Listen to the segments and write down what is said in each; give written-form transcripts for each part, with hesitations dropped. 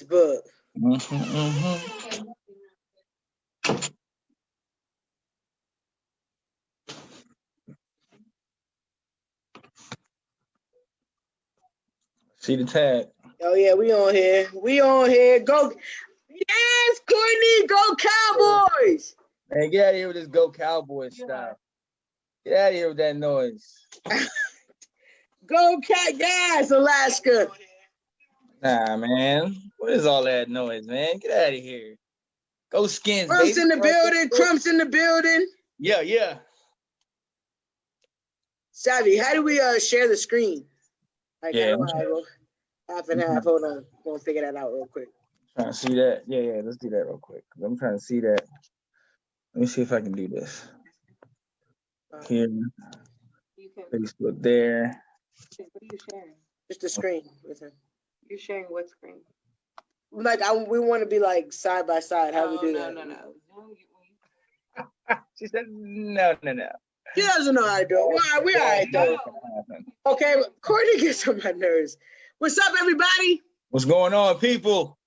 book. See the tag. Oh yeah, we on here. We on here. Go. Yes, Courtney, go Cowboys. Man, get out of here with this Go Cowboys stuff. Get out of here with that noise. Go Cat Gas, Alaska. Nah, man. What is all that noise, man? Get out of here. Go Skins, Crumps baby. in the building. Crumps in the building. Yeah. Savvy, how do we share the screen? Like, Yeah. Half and half. Hold on. We'll figure that out real quick. Trying to see that. Yeah. Let's do that real quick. I'm trying to see that. Let me see if I can do this. Here. Facebook there. What are you sharing? Just the screen with him. You're sharing what screen? Like, we want to be like side by side. How we do that? No. She said, no. She doesn't know how to do it. Well, we all right, though. Okay, Courtney gets on my nerves. What's up, everybody? What's going on, people?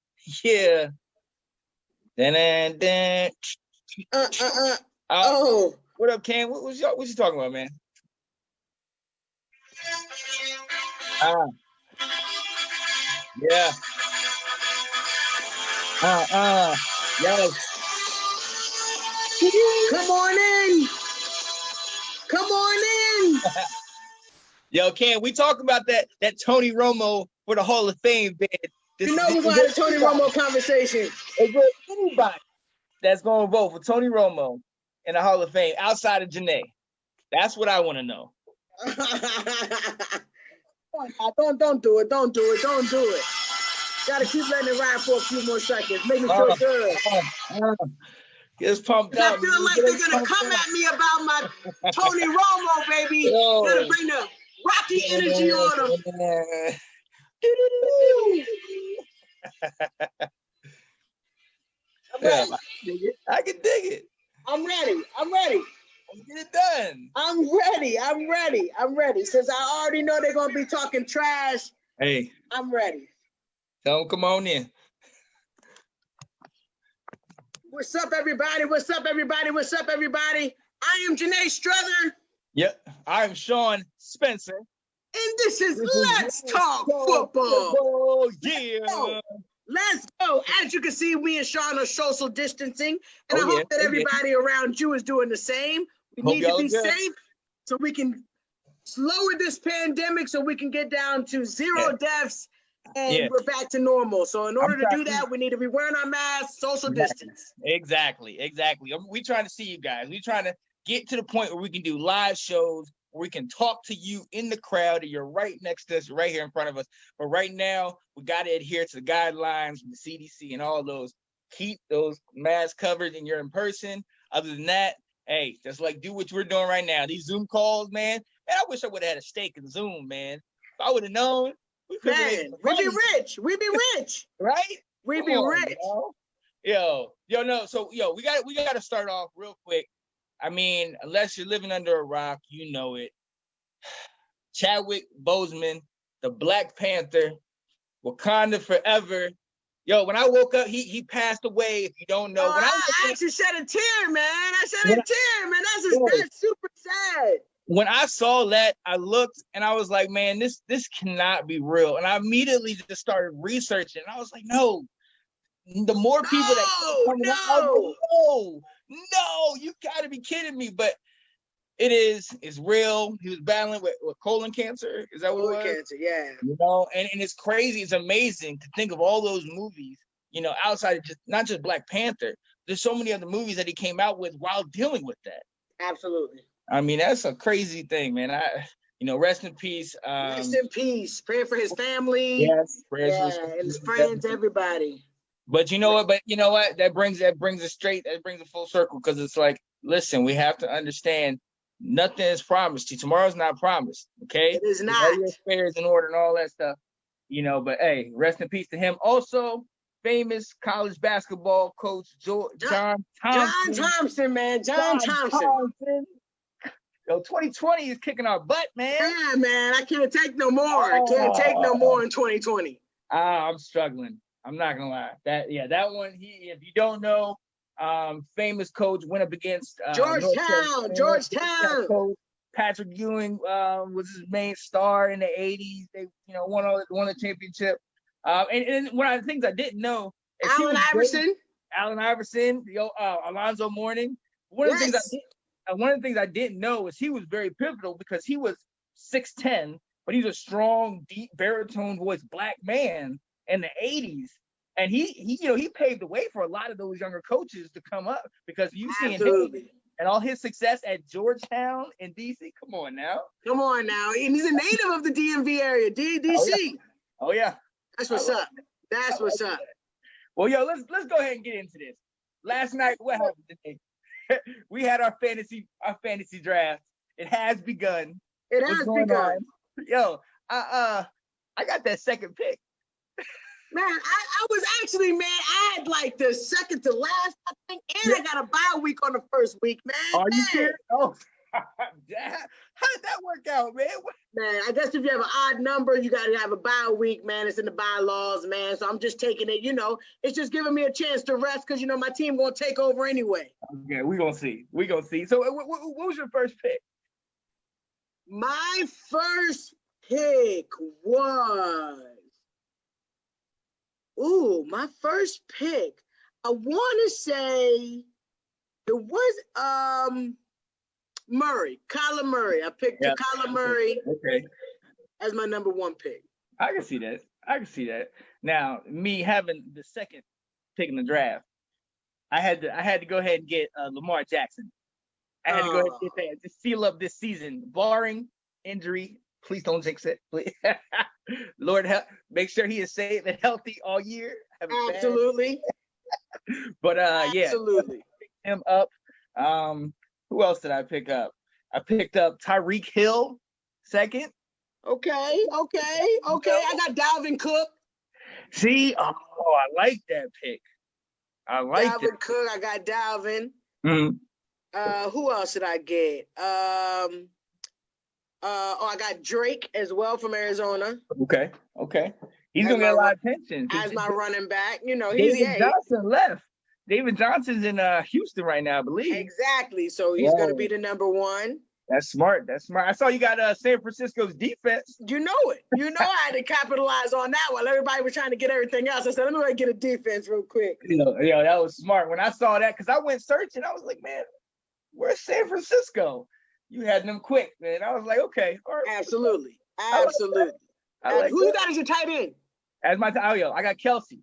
Yeah. Dun. Oh. What up, Cam? What you talking about, man? Yeah. Yo. Come on in. Yo, Cam, we talking about that Tony Romo for the Hall of Fame bid. We're going to have a Tony Romo conversation. Is there anybody that's going to vote for Tony Romo in the Hall of Fame outside of Janae? That's what I want to know. Don't do it. Don't do it. Gotta keep letting it ride for a few more seconds. Make me feel good. Get us pumped up. I feel like they're gonna come at me about my Tony Romo, baby. Gonna bring the Rocky energy on them. I can dig it. I'm ready. Let's get it done. I'm ready. Since I already know they're gonna be talking trash, hey, I'm ready. Tell them come on in. What's up, everybody? I am Janae Struther. Yep, I'm Sean Spencer. And this is Let's Talk Football. Yeah. Let's go. As you can see, we and Sean are social distancing, and I hope that everybody around you is doing the same. We need to be safe so we can lower this pandemic so we can get down to zero deaths and we're back to normal. So in order to do that, we need to be wearing our masks, social distance. Exactly. We trying to see you guys. We trying to get to the point where we can do live shows, where we can talk to you in the crowd, and you're right next to us, right here in front of us. But right now, we got to adhere to the guidelines from the CDC and all those. Keep those masks covered and you're in person. Other than that, hey, just like do what we're doing right now. These Zoom calls, man. I wish I would have had a stake in Zoom, man. If I would have known, we'd be rich. Right? We'd be rich. Yo, no. So, we got to start off real quick. I mean, unless you're living under a rock, you know it. Chadwick Boseman, the Black Panther, Wakanda forever. Yo, when I woke up, he passed away. If you don't know, I actually shed a tear, man. That's super sad. When I saw that, I looked and I was like, man, this cannot be real. And I immediately just started researching. I was like, no. The more people no, you gotta be kidding me. But it's real. He was battling with colon cancer. Is that what it was? Colon cancer, yeah. You know, and it's crazy. It's amazing to think of all those movies, outside of not just Black Panther. There's so many other movies that he came out with while dealing with that. Absolutely. I mean, that's a crazy thing, man. Rest in peace. Rest in peace. Praying for his family. Yes. And his friends, everybody. But you know what? That brings us straight. That brings it full circle, because it's like, listen, we have to understand nothing is promised to you. Tomorrow's not promised. Okay, it is not. All your affairs in order and all that stuff. But hey, rest in peace to him. Also, famous college basketball coach John Thompson. John Thompson, man. John Thompson. Yo, 2020 is kicking our butt, man. Yeah, man. I can't take no more. I can't take no more in 2020. I'm struggling. I'm not gonna lie. That one. If you don't know, famous coach went up against Georgetown. Coach Patrick Ewing was his main star in the '80s. They won the championship. And one of the things I didn't know is Allen Iverson, Alonzo Mourning. One of the things I didn't know is he was very pivotal because he was 6'10", but he's a strong, deep baritone voice black man in the '80s. And he paved the way for a lot of those younger coaches to come up because you've seen him and all his success at Georgetown and DC. Come on now. And he's a native of the DMV area, DC. Oh yeah. That's what's up. That's what's up. Well, let's go ahead and get into this. Last night, what happened today? We had our fantasy draft. It has begun. It has begun. Yo, I got that second pick. Man, I was actually, I had like the second to last, I think, and I got a bye week on the first week, man. Are you serious? Oh, how did that work out, man? Man, I guess if you have an odd number, you got to have a bye week, man. It's in the bylaws, man. So I'm just taking it, it's just giving me a chance to rest because, my team going to take over anyway. Okay, we're going to see. So what was your first pick? My first pick was... my first pick. I want to say it was Murray, Kyler Murray. I picked Kyler Murray as my number one pick. I can see that. Now, me having the second pick in the draft, I had to go ahead and get Lamar Jackson. I had to go ahead and get that to seal up this season, barring injury. Please don't jinx it, please. Lord, make sure he is safe and healthy all year. Absolutely. But absolutely. Him up. Who else did I pick up? I picked up Tyreek Hill second. Okay. I got Dalvin Cook. See, I like that pick. I like Dalvin Cook. I got Dalvin. Mm-hmm. Who else did I get? I got Drake as well from Arizona. Okay. He's gonna get a lot of attention as my running back. He's David Johnson left. David Johnson's in Houston right now, I believe. Exactly. So he's gonna be the number one. That's smart. I saw you got San Francisco's defense. You know it. I had to capitalize on that while everybody was trying to get everything else. I said, let me get a defense real quick. That was smart. When I saw that, because I went searching, I was like, man, where's San Francisco? You had them quick, man. I was like, okay. All right. Absolutely. Who you got as your tight end? As my I got Kelsey.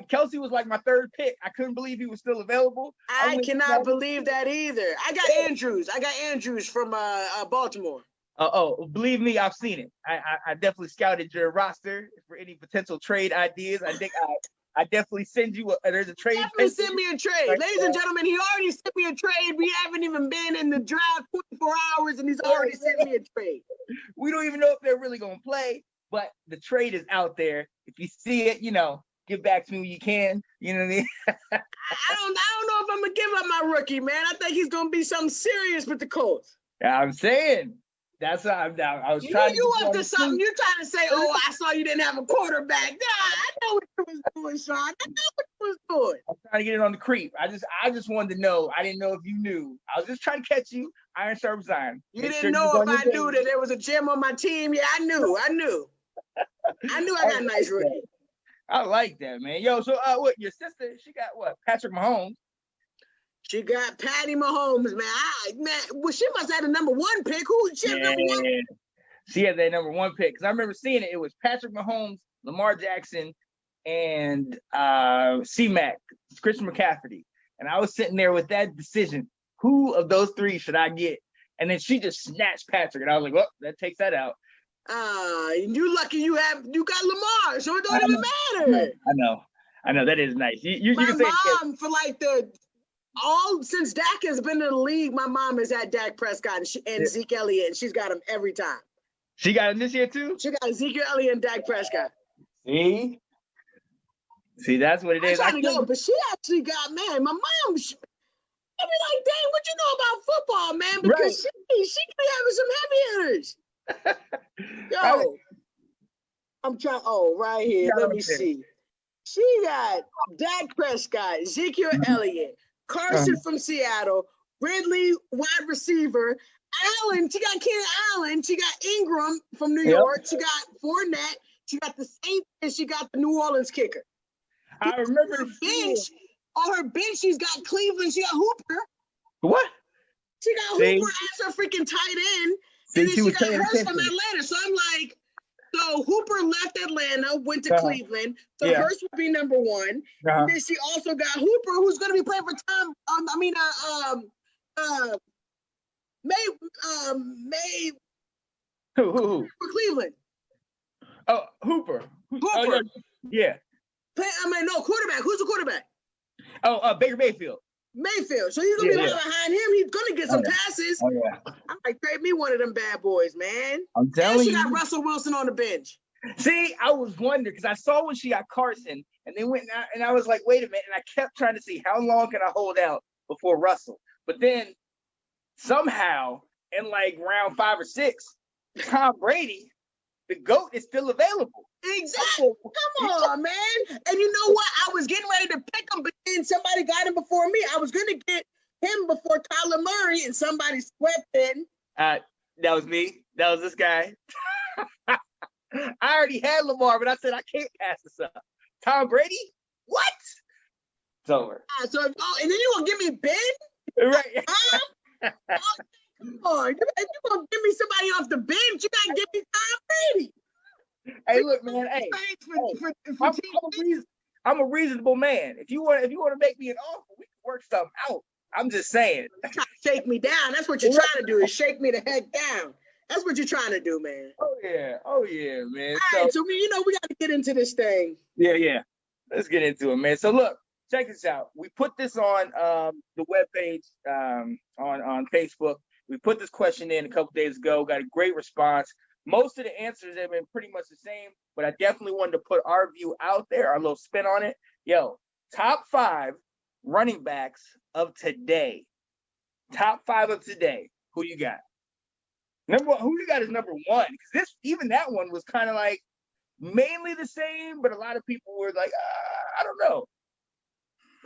Kelsey was like my third pick. I couldn't believe he was still available. I cannot believe that either. I got Andrews from Baltimore. Believe me, I've seen it. I definitely scouted your roster for any potential trade ideas. I think I definitely send you there's a trade. Definitely send me a trade. Ladies and gentlemen, he already sent me a trade. We haven't even been in the draft 24 hours and he's already sent me a trade. We don't even know if they're really going to play, but the trade is out there. If you see it, give back to me when you can. You know what I mean? I don't know if I'm going to give up my rookie, man. I think he's going to be something serious with the Colts. I'm saying. That's what I was trying to. You up to something? You're trying to say, I saw you didn't have a quarterback. Nah, I know what you was doing, Sean. I know what you was doing. I'm trying to get it on the creep. I just wanted to know. I didn't know if you knew. I was just trying to catch you. Iron sharp iron. You didn't know if I knew that there was a gym on my team. Yeah, I knew. I got a nice rookie. I like that, man. Yo, so what? Your sister? She got what? Patrick Mahomes. She got Patty Mahomes, man. Well, she must have had the number one pick. She had number one? She had that number one pick. Because I remember seeing it. It was Patrick Mahomes, Lamar Jackson, and C-Mac, Christian McCaffrey. And I was sitting there with that decision. Who of those three should I get? And then she just snatched Patrick. And I was like, well, that takes that out. You lucky you got Lamar, so it don't even matter. I know. That is nice. You my can say mom, for like since Dak has been in the league, my mom has had Dak Prescott and Zeke Elliott, and she's got him every time. She got him this year too? She got Ezekiel Elliott and Dak Prescott. See, that's what it is. But she actually got, man, my mom, I be like, dang, what you know about football, man? Because she could be having some heavy hitters. Yo, I'm trying, right here, let me see. She got Dak Prescott, Ezekiel Elliott, Carson from Seattle, Ridley, wide receiver, Allen. She got Keenan Allen. She got Ingram from New York. She got Fournette. She got the Saints, and she got the New Orleans kicker. I remember her bench. On her bench, she's got Cleveland. She got Hooper. What? She got Hooper as her freaking tight end. And then she got Hurst from Atlanta. So I'm like, so Hooper left Atlanta, went to Cleveland. So Hurst would be number one. And then she also got Hooper, who's going to be playing for May. Who? For Cleveland. Oh, Hooper. Hooper. Yeah. No, quarterback. Who's the quarterback? Oh, Baker Mayfield. Mayfield. So he's going to be right behind him. He's going to get some passes. Oh, yeah. I'm like, trade me one of them bad boys, man. I'm telling you. And she got Russell Wilson on the bench. See, I was wondering because I saw when she got Carson and they went out, and I was like, wait a minute. And I kept trying to see how long can I hold out before Russell. But then somehow in like round 5 or 6, Tom Brady, the GOAT, is still available. Exactly. Come on, man. And you know what? I was getting ready to pick him, but then somebody got him before me. I was going to get him before Kyler Murray, and somebody swept in. That was me. That was this guy. I already had Lamar, but I said I can't pass this up. Tom Brady? What? It's over. And then you going to give me Ben? Right. Come on. If you going to give me somebody off the bench, you got to give me Tom Brady. Hey, look, man. I'm a reasonable man. If you want to make me an offer, we can work something out. I'm just saying. You're trying to shake me down. That's what you're trying to do, is shake me the heck down. That's what you're trying to do, man. Oh yeah, man. All right, so we got to get into this thing. Yeah. Let's get into it, man. So look, check this out. We put this on the webpage on Facebook. We put this question in a couple days ago. Got a great response. Most of the answers have been pretty much the same, but I definitely wanted to put our view out there, our little spin on it. Yo, top 5 running backs of today. Top 5 of today. Who you got? Who you got is number 1? Because even that one was kind of like mainly the same, but a lot of people were like, I don't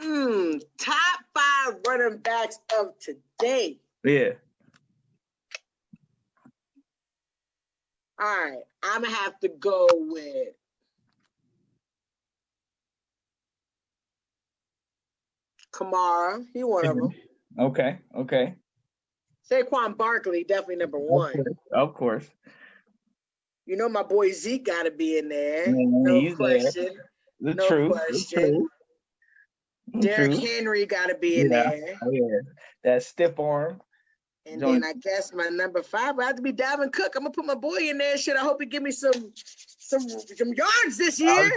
know. Top 5 running backs of today. Yeah. All right, I'm going to have to go with Kamara. He one of them. Okay. Saquon Barkley, definitely number 1. Of course. You know my boy Zeke got to be in there. No question. No question. Derrick Henry got to be in there. Oh, yeah. That stiff arm. And then I guess my number 5 would have to be Dalvin Cook. I'm gonna put my boy in there. Shit, I hope he give me some yards this year.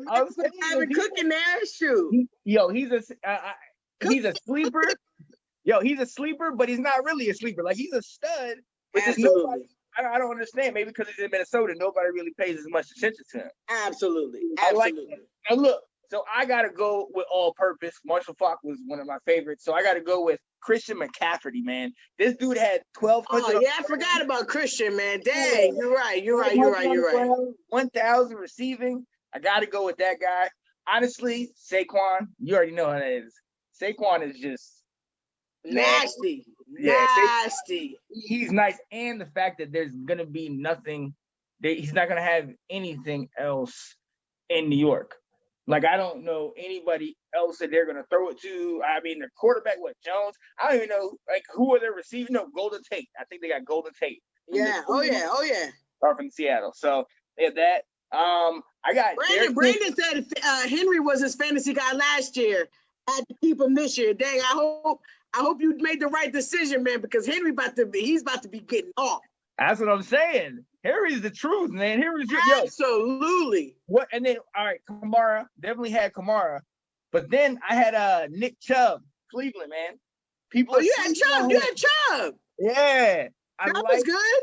I'm saying Dalvin Cook in there. Shoot. He's a sleeper. He's a sleeper, but he's not really a sleeper. Like, he's a stud. Absolutely. I don't understand. Maybe because he's in Minnesota, nobody really pays as much attention to him. Absolutely. And look, so I gotta go with all-purpose. Marshall Faulk was one of my favorites, so I gotta go with Christian McCaffrey, man. This dude had 1,200. Oh yeah, I forgot about Christian, man. Dang, you're right. 1,000 receiving. I gotta go with that guy. Honestly, Saquon, you already know how that is. Saquon is just nasty. Yeah, nasty. He's nice, and the fact that there's gonna be nothing. He's not gonna have anything else in New York. Like, I don't know anybody else that they're going to throw it to. I mean, the quarterback, Jones? I don't even know, like, who are they receiving? No, Golden Tate. I think they got Golden Tate. Yeah. Oh, yeah. Are from Seattle. So, they have that. I got Brandon said Henry was his fantasy guy last year. I had to keep him this year. Dang, I hope you made the right decision, man, because Henry he's about to be getting off. That's what I'm saying. Henry's the truth, man. Absolutely. What? And then, all right, Kamara. Definitely had Kamara. But then I had Nick Chubb, Cleveland, man. You had Chubb. Yeah. Chubb was good.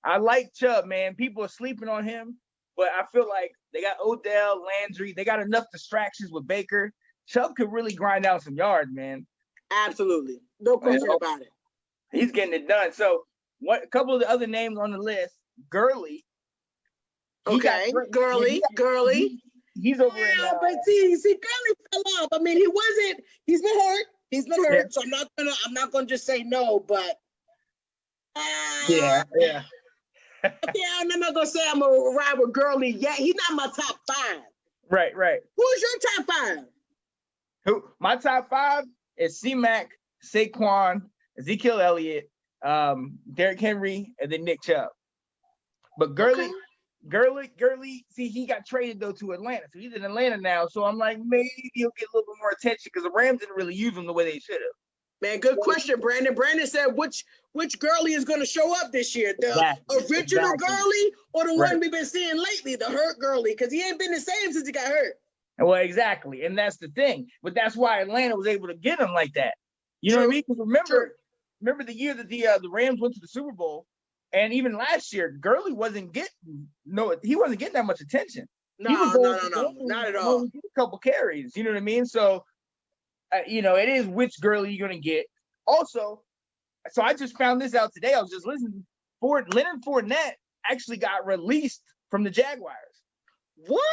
I like Chubb, man. People are sleeping on him. But I feel like they got Odell, Landry. They got enough distractions with Baker. Chubb could really grind out some yards, man. Absolutely. No question about it. He's getting it done. So, a couple of the other names on the list, Gurley. Okay, Gurley. he's over in. But see, Gurley fell off. I mean, he's been hurt. He's been hurt. Yeah. So I'm not gonna just say no, but. Yeah. Yeah, I'm not gonna say I'm gonna ride with Gurley yet. He's not my top 5. Right. Who's your top 5? My top 5 is C-Mac, Saquon, Ezekiel Elliott, Derrick Henry, and then Nick Chubb. But Gurley, see, he got traded though to Atlanta, so he's in Atlanta now. So I'm like, maybe he'll get a little bit more attention because the Rams didn't really use him the way they should have. Man, good question, Brandon. Brandon said which Gurley is going to show up this year? The original Gurley or the one we've been seeing lately, the hurt Gurley? Because he ain't been the same since he got hurt. Well, exactly, and that's the thing. But that's why Atlanta was able to get him like that. You know what I mean? Because remember the year that the Rams went to the Super Bowl, and even last year, Gurley wasn't getting that much attention. No, not at all. A couple carries, you know what I mean? So. It is which Gurley you're going to get. Also, so I just found this out today. I was just listening. Leonard Fournette actually got released from the Jaguars. What?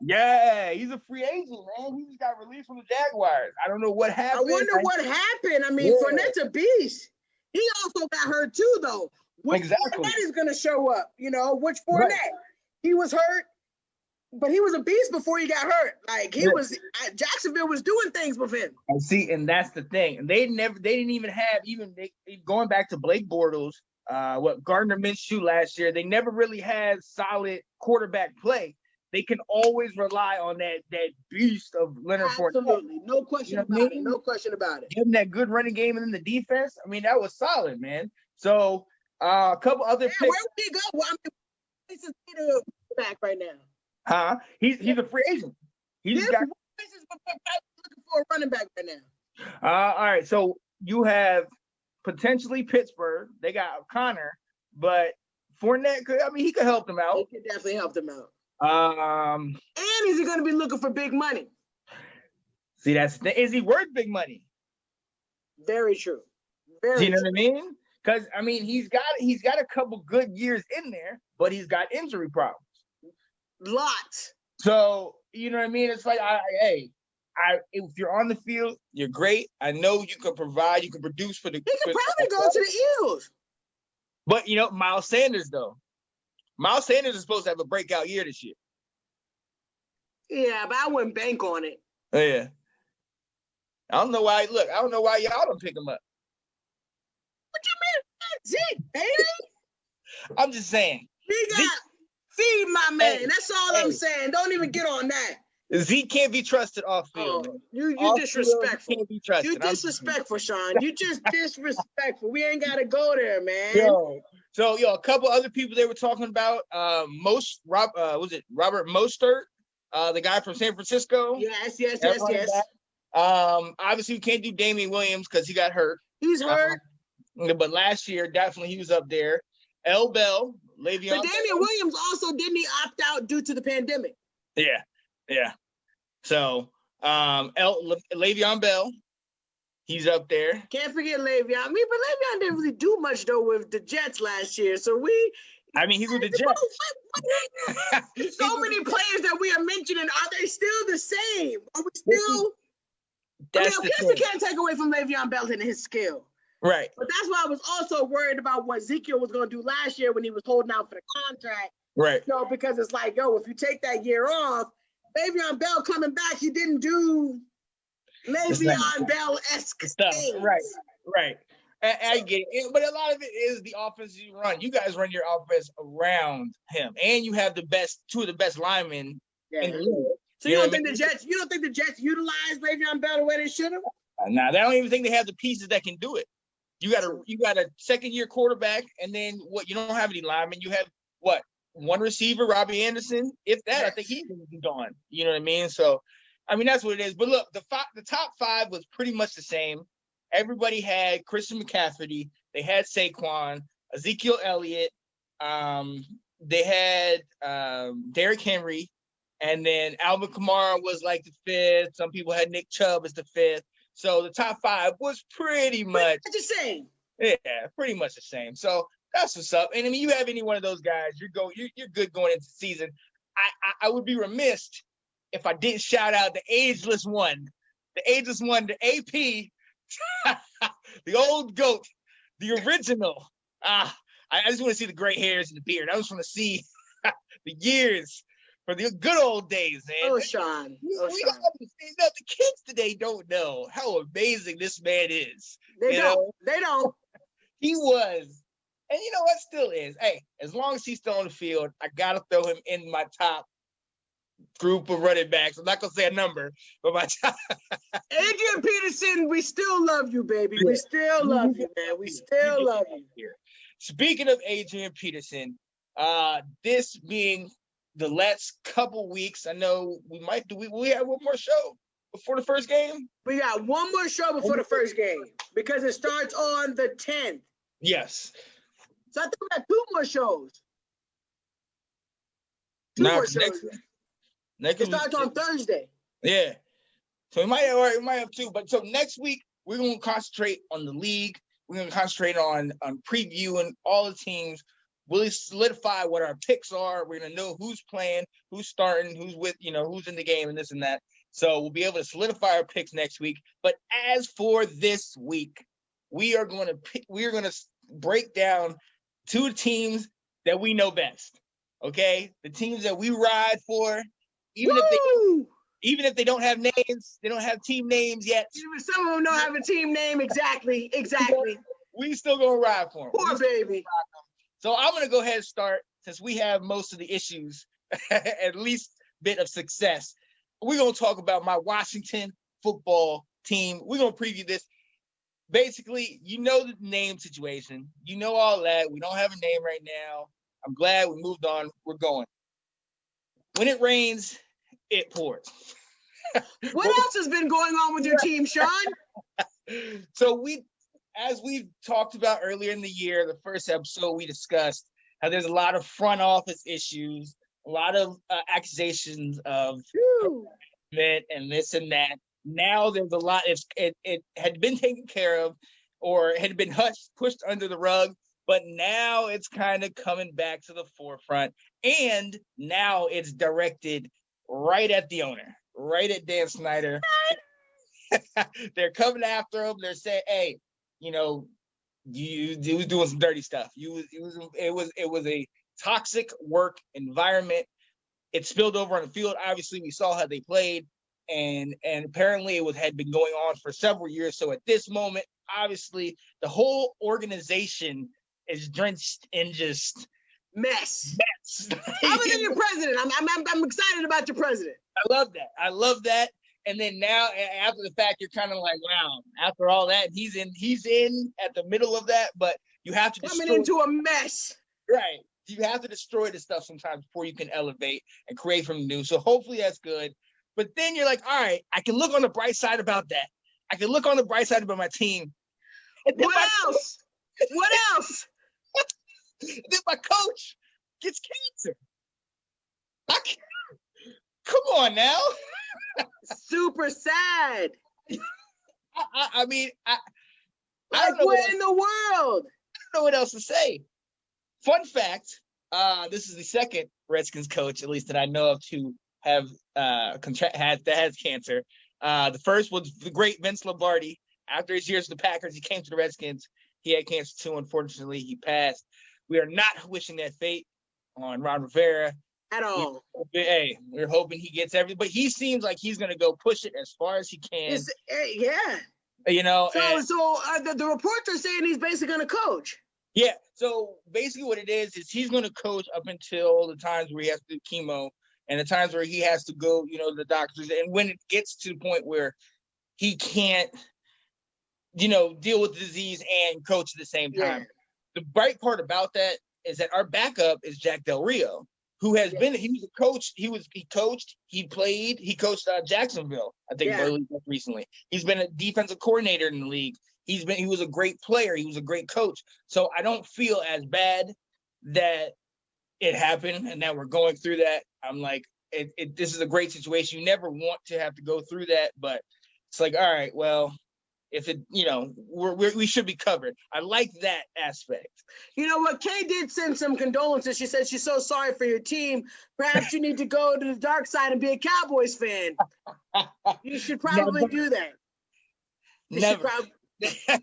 Yeah, he's a free agent, man. He just got released from the Jaguars. I don't know what happened. I wonder what happened. I mean, Fournette's a beast. He also got hurt too, though. Which Fournette is going to show up? Which Fournette? Right. He was hurt. But he was a beast before he got hurt. Like Jacksonville was doing things with him. See, and that's the thing. And they didn't even have going back to Blake Bortles, Gardner Minshew last year. They never really had solid quarterback play. They can always rely on that beast of Leonard Fournette. Absolutely, no question about it. No question about it. Give him that good running game and then the defense. I mean, that was solid, man. So a couple other picks. Where would he go? Well, he's a back right now. Huh? He's a free agent. He's looking for a running back right now. All right. So you have potentially Pittsburgh. They got Connor, but Fournette he could help them out. He could definitely help them out. And is he going to be looking for big money? See, is he worth big money? Very true. Do you know what I mean? Because he's got a couple good years in there, but he's got injury problems. Lots. So, you know what I mean? It's like, if you're on the field, you're great. I know you can provide, you can produce for the. He could probably go to the Eagles. But, Miles Sanders, though. Miles Sanders is supposed to have a breakout year this year. Yeah, but I wouldn't bank on it. Yeah. I don't know why y'all don't pick him up. What you mean? That's it, baby. I'm just saying. Feed my man. That's all I'm saying. Don't even get on that. Zeke can't be trusted off field. You disrespectful. Can't be trusted. You disrespectful, Sean. You just disrespectful. We ain't gotta go there, man. A couple other people they were talking about. Robert Mostert, the guy from San Francisco. Yes. Obviously we can't do Damian Williams because he got hurt. He's hurt. But last year definitely he was up there. L. Bell. Le'Veon but Damian Williams also didn't he opt out due to the pandemic? Yeah. So Le'Veon Bell, he's up there. Can't forget Le'Veon. But Le'Veon didn't really do much though with the Jets last year. So he's with the Jets. So many players that we are mentioning, are they still the same? Are we still? We can't take away from Le'Veon Bell and his skill. Right. But that's why I was also worried about what Ezekiel was going to do last year when he was holding out for the contract. Right. Because it's like, if you take that year off, Le'Veon Bell coming back, he didn't do Le'Veon Bell-esque things. Right. I get it. But a lot of it is the offense you run. You guys run your offense around him. And you have two of the best linemen in the league. So you don't think the Jets utilized Le'Veon Bell the way they should have? Nah, they don't even think they have the pieces that can do it. You got a second-year quarterback, and then you don't have any linemen. You have one receiver, Robbie Anderson. If that, I think he's gone. You know what I mean? So, that's what it is. But look, the top 5 was pretty much the same. Everybody had Christian McCaffrey. They had Saquon, Ezekiel Elliott. They had Derrick Henry, and then Alvin Kamara was like the 5th. Some people had Nick Chubb as the 5th. So the top 5 was pretty much the same. Yeah, pretty much the same. So that's what's up. And you have any one of those guys, you're good going into the season. I would be remiss if I didn't shout out the ageless one, the AP, the old GOAT, the original. I just want to see the gray hairs and the beard. I just want to see the years for the good old days, man. Oh, Sean. The kids today don't know how amazing this man is. They don't. They don't. He was. And you know what? Still is. Hey, as long as he's still on the field, I got to throw him in my top group of running backs. I'm not going to say a number, but my top. Adrian Peterson, we still love you, baby. We still love you, man. We still love you. Here. Speaking of Adrian Peterson, this being the last couple weeks, I know we might we have one more show before the first game? We got one more show before the first game because it starts on the 10th. Yes. So I think we got 2 more shows. It starts on Thursday. Yeah. So we might have 2. But so next week, we're going to concentrate on the league. We're going to concentrate on previewing all the teams, really solidify what our picks are. We're going to know who's playing, who's starting, who's who's in the game and this and that. So we'll be able to solidify our picks next week. But as for this week, we are going to break down 2 teams that we know best. Okay? The teams that we ride for, even if they don't have names, they don't have team names yet. Even some of them don't have a team name. Exactly. We still gonna ride for them. Poor baby. So I'm gonna go ahead and start, since we have most of the issues, at least bit of success. We're gonna talk about my Washington football team. We're gonna preview this. Basically, you know the name situation. You know all that. We don't have a name right now. I'm glad we moved on. We're going. When it rains, it pours. What else has been going on with your team, Sean? So as we've talked about earlier in the year, the first episode, we discussed how there's a lot of front office issues, a lot of accusations of harassment and this and that. Now there's a lot. It had been taken care of, or had been pushed under the rug, but now it's kind of coming back to the forefront. And now it's directed right at the owner, right at Dan Snyder. They're coming after him. They're saying, "Hey, you was doing some dirty stuff. It was a toxic work environment. It spilled over on the field. Obviously, we saw how they played, and apparently it had been going on for several years. So at this moment, obviously, the whole organization is drenched in just mess. Other than your president, I'm excited about your president. I love that. And then now, after the fact, you're kind of like, wow. After all that, he's in at the middle of that. But you have to coming into a mess, right? You have to destroy the stuff sometimes before you can elevate and create from new. So hopefully that's good. But then you're like, all right, I can look on the bright side about that. I can look on the bright side about my team. What else? What else? Then my coach gets cancer. Come on now. Super sad. I mean, I don't know what in the world. I don't know what else to say. Fun fact, this is the second Redskins coach, at least that I know of, to have has cancer. The first was the great Vince Lombardi. After his years with the Packers, he came to the Redskins. He had cancer too. Unfortunately, he passed. We are not wishing that fate on Ron Rivera at all. We're hoping he gets everything, but he seems like he's going to go push it as far as he can. Yeah. So the reports are saying he's basically going to coach. Yeah. So basically what it is he's going to coach up until the times where he has to do chemo and the times where he has to go, to the doctors. And when it gets to the point where he can't, deal with the disease and coach at the same time. Yeah. The bright part about that is that our backup is Jack Del Rio, who has been, he was a coach. He coached Jacksonville, I think, recently. He's been a defensive coordinator in the league. He was a great player. He was a great coach. So I don't feel as bad that it happened and that we're going through that. I'm like, this is a great situation. You never want to have to go through that, but it's like, all right, well, if it, we should be covered. I like that aspect. You know what? Kay did send some condolences. She said she's so sorry for your team. Perhaps you need to go to the dark side and be a Cowboys fan. You should probably do that. Never. It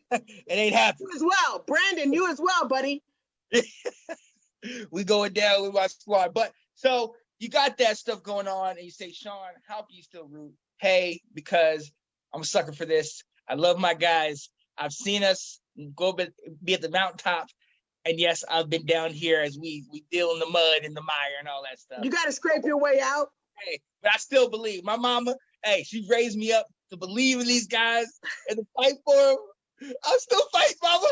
ain't happening. You as well. Brandon, you as well, buddy. We going down with my squad. But so you got that stuff going on, and you say, Sean, how can you still root? Hey, because I'm a sucker for this. I love my guys. I've seen us be at the mountaintop. And yes, I've been down here as we deal in the mud and the mire and all that stuff. You got to scrape your way out. Hey, but I still believe. My mama, hey, she raised me up to believe in these guys and to fight for them. I'm still fighting, mama.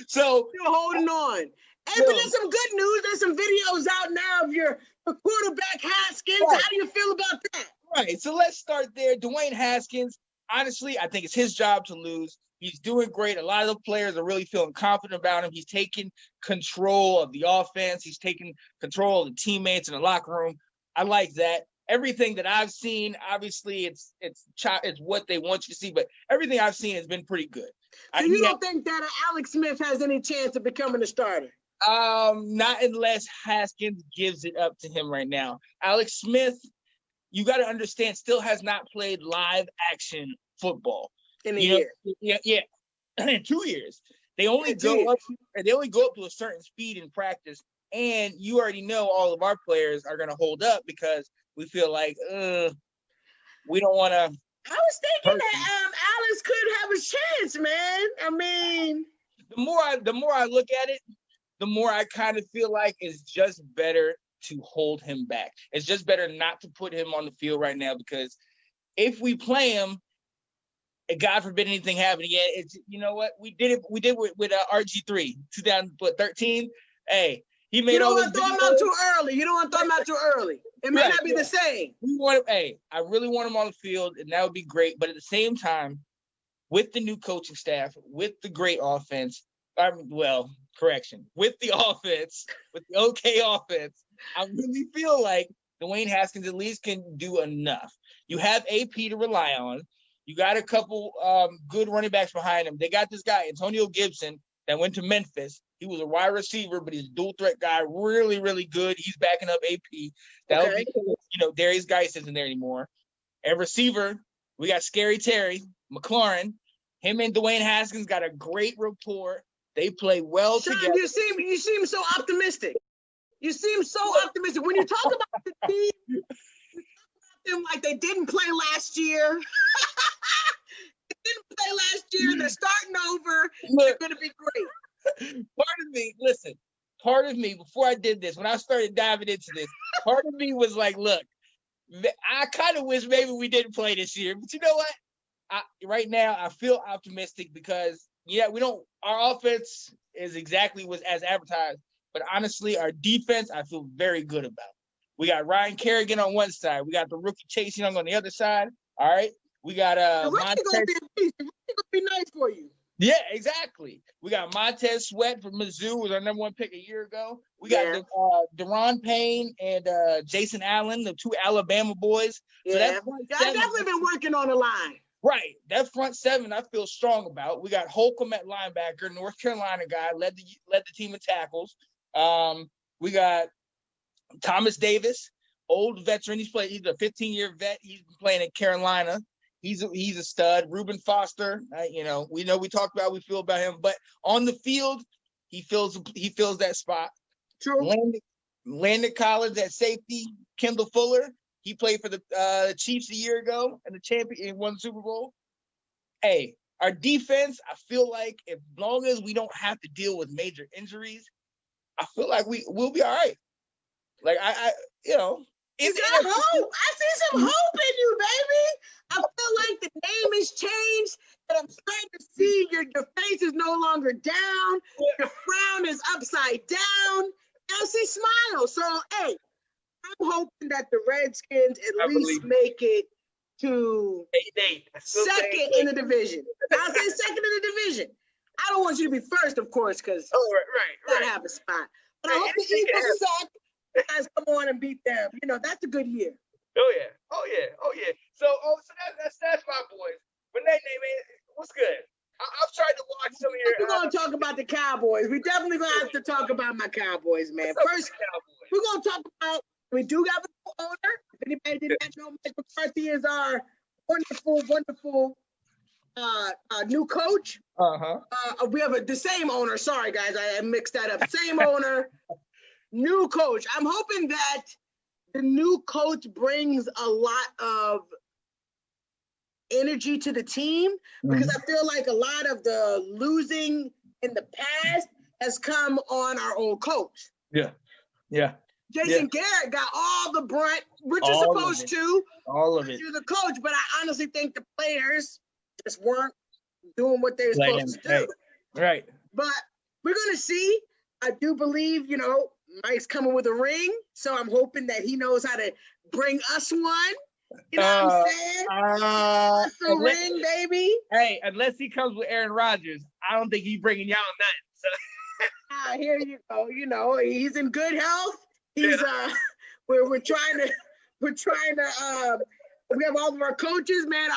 So you're holding on. Hey, but there's some good news. There's some videos out now of your quarterback Haskins. Right. How do you feel about that? Right. So let's start there. Dwayne Haskins, honestly, I think it's his job to lose. He's doing great. A lot of the players are really feeling confident about him. He's taking control of the offense. He's taking control of the teammates in the locker room. I like that. Everything that I've seen, obviously, it's what they want you to see, but everything I've seen has been pretty good. So you don't think that Alex Smith has any chance of becoming a starter? Not unless Haskins gives it up to him right now. Alex Smith, you got to understand, still has not played live action football in a year. Yeah, in 2 years. They only go up to a certain speed in practice, and you already know all of our players are going to hold up because we feel like we don't want to. I was thinking that Alex could have a chance, man. I mean, the more I look at it, the more I kind of feel like it's just better to hold him back. It's just better not to put him on the field right now, because if we play him, and God forbid anything happen again, it's, you know what, we did with RG3 2013. Hey, he made all this. You don't want to throw him out too early. You don't want to throw him out too early. It may not be the same. I really want him on the field, and that would be great. But at the same time, with the new coaching staff, with the great offense, with the offense, with the okay offense, I really feel like Dwayne Haskins at least can do enough. You have AP to rely on. You got a couple good running backs behind him. They got this guy, Antonio Gibson, that went to Memphis. He was a wide receiver, but he's a dual threat guy, really, really good. He's backing up AP. That'll be, Darius Geis isn't there anymore. And receiver, we got Scary Terry McLaurin. Him and Dwayne Haskins got a great rapport. They play well together. You seem so optimistic. You seem so optimistic. When you talk about the team, you talk about them like they didn't play last year. They didn't play last year. They're starting over. They're going to be great. Part of me, before I did this, when I started diving into this, part of me was like, look, I kind of wish maybe we didn't play this year. But you know what? Right now, I feel optimistic because, our offense is exactly as advertised. But honestly, our defense, I feel very good about. We got Ryan Kerrigan on one side. We got the rookie Chase Young on the other side. All right. We got the rookie gonna be nice for you. Yeah, exactly. We got Montez Sweat from Mizzou, who was our number one pick a year ago. We got Deron Payne and Jason Allen, the two Alabama boys. Yeah, so I've definitely been working on the line. Right. That front seven I feel strong about. We got Holcomb at linebacker, North Carolina guy, led the team in tackles. We got Thomas Davis, old veteran. He's a 15-year vet. He's been playing at Carolina. He's a stud. Reuben Foster, we feel about him, but on the field, he fills that spot. True. Landon Collins at safety. Kendall Fuller, he played for the Chiefs a year ago and the champion and won the Super Bowl. Hey, our defense, I feel like as long as we don't have to deal with major injuries, I feel like we'll be all right. Like I Is there hope? I see some hope in you, baby. I feel like the name has changed, and I'm starting to see your face is no longer down. Your frown is upside down. I see smiles. So, hey, I'm hoping that the Redskins at least make it to second in the division. I'll say second in the division. I don't want you to be first, of course, because right. I have a spot. But I hope the Eagles suck. Guys, come on and beat them. That's a good year. Oh yeah. So that's my boys. the Cowboys. We definitely gonna have to talk about my Cowboys, man. First, we're gonna talk about, we do have a new owner. If anybody did not know, Mike McCarthy is our wonderful new coach. We have the same owner. Sorry, guys, I mixed that up. Same owner, new coach. I'm hoping that the new coach brings a lot of energy to the team, because I feel like a lot of the losing in the past has come on our old coach. Yeah. Jason Garrett got all the brunt, which is supposed to. All of it. You're the coach, but I honestly think the players just weren't doing what they were supposed to do. Right. But we're gonna see. I do believe, Mike's coming with a ring, so I'm hoping that he knows how to bring us one. You know what I'm saying? The ring, baby. Hey, unless he comes with Aaron Rodgers, I don't think he's bringing y'all nothing. So. Here you go. He's in good health. He's we're trying to we have all of our coaches, man.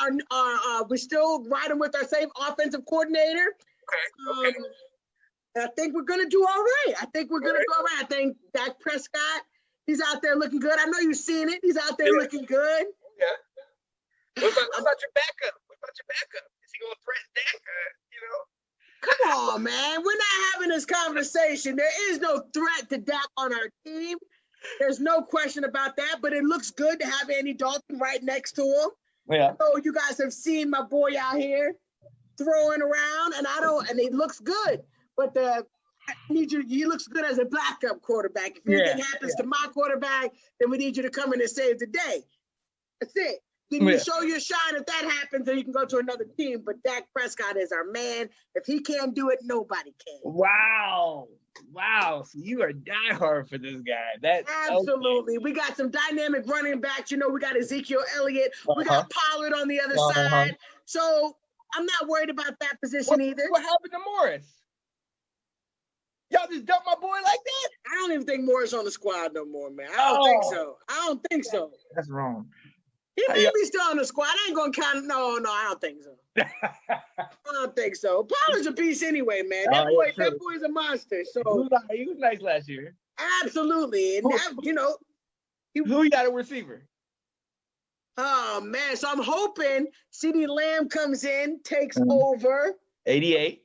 We're still riding with our same offensive coordinator. Okay. I think we're gonna do all right. I think Dak Prescott, he's out there looking good. I know you've seen it. He's out there looking good. Yeah. What about your backup? Is he gonna threaten Dak? Come on, man. We're not having this conversation. There is no threat to Dak on our team. There's no question about that, but it looks good to have Andy Dalton right next to him. Yeah. So you guys have seen my boy out here throwing around, and he looks good. But he looks good as a backup quarterback. If anything happens to my quarterback, then we need you to come in and save the day. That's it. Then you show your shine. If that happens, then you can go to another team. But Dak Prescott is our man. If he can't do it, nobody can. Wow. So you are diehard for this guy. Absolutely. Okay. We got some dynamic running backs. We got Ezekiel Elliott. We got Pollard on the other side. So I'm not worried about that position either. What happened to Morris? Y'all just dumped my boy like that? I don't even think Morris on the squad no more, man. I don't think so. That's wrong. He may be still on the squad. I ain't gonna count. No, I don't think so. I don't think so. Pollard's a beast anyway, man. That boy's a monster. So he was nice last year. Absolutely, and who you got a receiver? Oh man, so I'm hoping CeeDee Lamb comes in, takes over. 88.